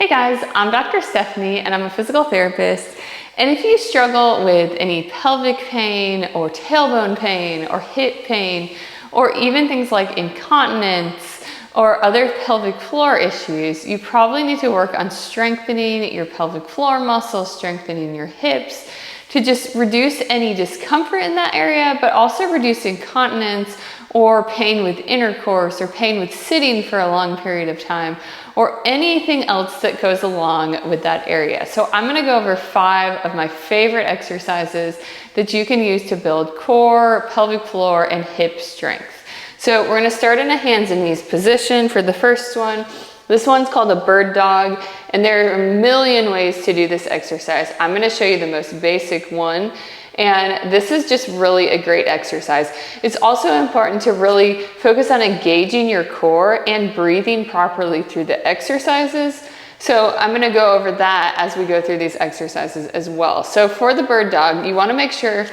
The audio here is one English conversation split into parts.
Hey guys, I'm Dr. Stephanie and I'm a physical therapist. And if you struggle with any pelvic pain or tailbone pain or hip pain, or even things like incontinence or other pelvic floor issues, you probably need to work on strengthening your pelvic floor muscles, strengthening your hips to just reduce any discomfort in that area, but also reduce incontinence or pain with intercourse or pain with sitting for a long period of time, or anything else that goes along with that area. So I'm gonna go over 5 of my favorite exercises that you can use to build core, pelvic floor, and hip strength. So we're gonna start in a hands and knees position for the first one. This one's called a bird dog, and there are a million ways to do this exercise. I'm gonna show you the most basic one. And this is just really a great exercise. It's also important to really focus on engaging your core and breathing properly through the exercises. So I'm gonna go over that as we go through these exercises as well. So for the bird dog, you wanna make sure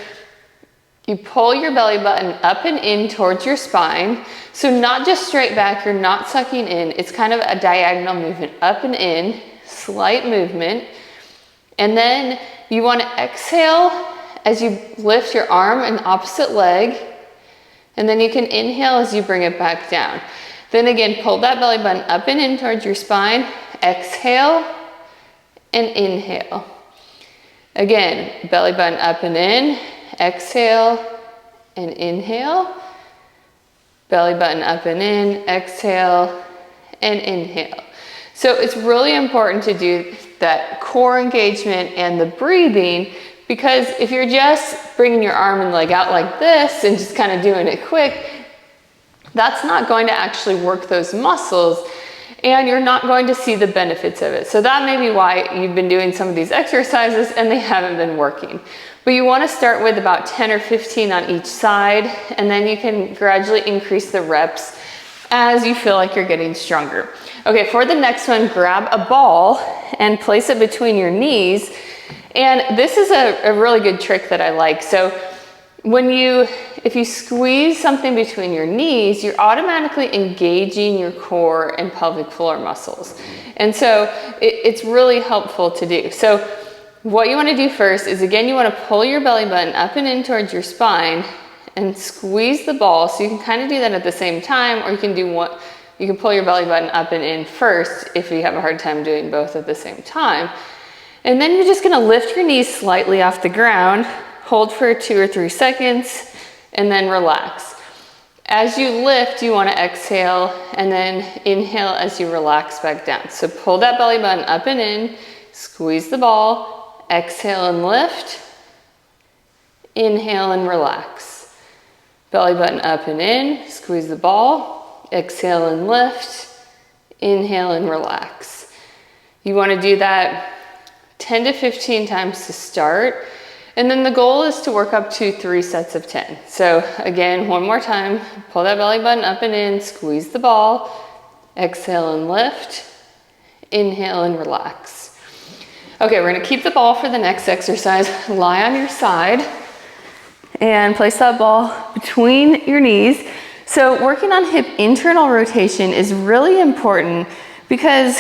you pull your belly button up and in towards your spine. So not just straight back, you're not sucking in. It's kind of a diagonal movement, up and in, slight movement. And then you wanna exhale as you lift your arm and opposite leg, and then you can inhale as you bring it back down. Then again, pull that belly button up and in towards your spine, exhale and inhale. Again, belly button up and in, exhale and inhale. Belly button up and in, exhale and inhale. So it's really important to do that core engagement and the breathing, because if you're just bringing your arm and leg out like this and just kind of doing it quick, that's not going to actually work those muscles, and you're not going to see the benefits of it. So that may be why you've been doing some of these exercises and they haven't been working. But you want to start with about 10 or 15 on each side, and then you can gradually increase the reps as you feel like you're getting stronger. Okay, for the next one, grab a ball and place it between your knees. And this is a really good trick that I like. So if you squeeze something between your knees, you're automatically engaging your core and pelvic floor muscles. And so it's really helpful to do. So what you want to do first is, again, you want to pull your belly button up and in towards your spine and squeeze the ball. So you can kind of do that at the same time, or you can pull your belly button up and in first if you have a hard time doing both at the same time. And then you're just gonna lift your knees slightly off the ground, hold for 2 or 3 seconds, and then relax. As you lift, you wanna exhale and then inhale as you relax back down. So pull that belly button up and in, squeeze the ball, exhale and lift, inhale and relax. Belly button up and in, squeeze the ball, exhale and lift, inhale and relax. You wanna do that 10 to 15 times to start. And then the goal is to work up to 3 sets of 10. So again, one more time, pull that belly button up and in, squeeze the ball, exhale and lift, inhale and relax. Okay, we're gonna keep the ball for the next exercise. Lie on your side and place that ball between your knees. So working on hip internal rotation is really important, because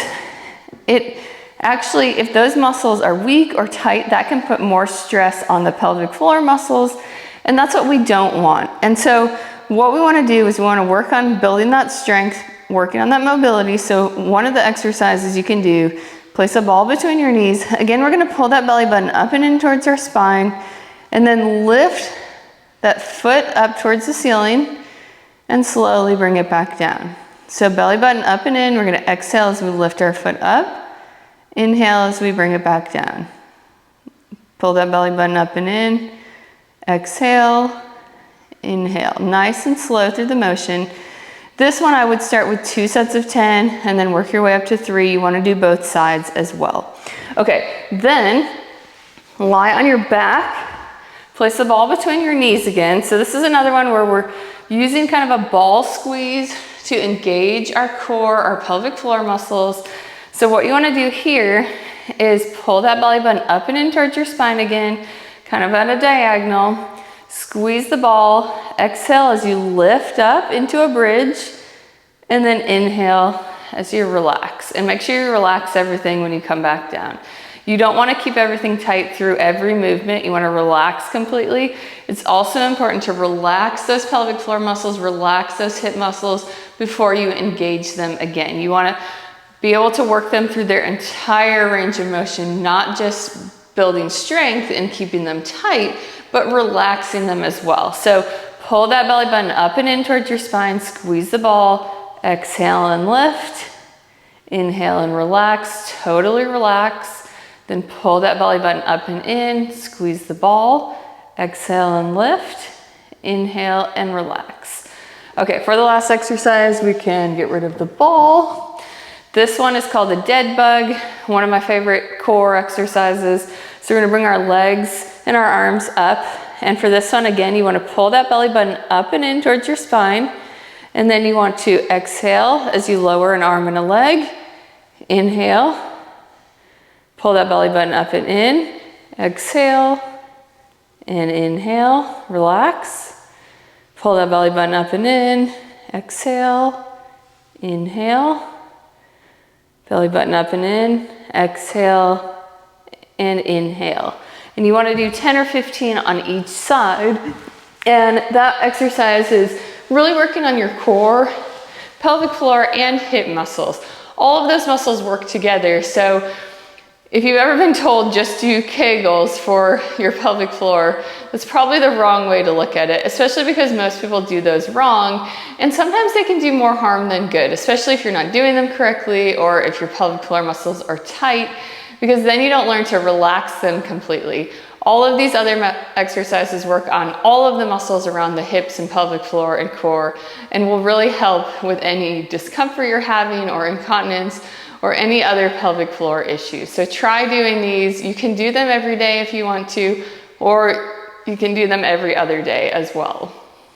actually, if those muscles are weak or tight, that can put more stress on the pelvic floor muscles, and that's what we don't want. And so what we want to do is we want to work on building that strength, working on that mobility. So one of the exercises you can do, place a ball between your knees. Again, we're going to pull that belly button up and in towards our spine, and then lift that foot up towards the ceiling and slowly bring it back down. So belly button up and in, we're going to exhale as we lift our foot up. Inhale as we bring it back down. Pull that belly button up and in. Exhale, inhale. Nice and slow through the motion. This one I would start with 2 sets of 10 and then work your way up to 3. You want to do both sides as well. Okay, then lie on your back. Place the ball between your knees again. So this is another one where we're using kind of a ball squeeze to engage our core, our pelvic floor muscles. So what you want to do here is pull that belly button up and in towards your spine again, kind of at a diagonal. Squeeze the ball, exhale as you lift up into a bridge, and then inhale as you relax. And make sure you relax everything when you come back down. You don't want to keep everything tight through every movement. You want to relax completely. It's also important to relax those pelvic floor muscles, relax those hip muscles before you engage them again. You want to be able to work them through their entire range of motion, not just building strength and keeping them tight, but relaxing them as well. So pull that belly button up and in towards your spine, squeeze the ball, exhale and lift, inhale and relax, totally relax. Then pull that belly button up and in, squeeze the ball, exhale and lift, inhale and relax. Okay, for the last exercise, we can get rid of the ball. This one is called the dead bug, one of my favorite core exercises. So we're gonna bring our legs and our arms up. And for this one, again, you wanna pull that belly button up and in towards your spine. And then you want to exhale as you lower an arm and a leg. Inhale. Pull that belly button up and in, exhale, and inhale, relax. Pull that belly button up and in, exhale, inhale. Belly button up and in, exhale, and inhale. And you want to do 10 or 15 on each side. And that exercise is really working on your core, pelvic floor, and hip muscles. All of those muscles work together. So if you've ever been told just do kegels for your pelvic floor, that's probably the wrong way to look at it, especially because most people do those wrong. And sometimes they can do more harm than good, especially if you're not doing them correctly or if your pelvic floor muscles are tight, because then you don't learn to relax them completely. All of these other exercises work on all of the muscles around the hips and pelvic floor and core and will really help with any discomfort you're having or incontinence or any other pelvic floor issues. So try doing these. You can do them every day if you want to, or you can do them every other day as well.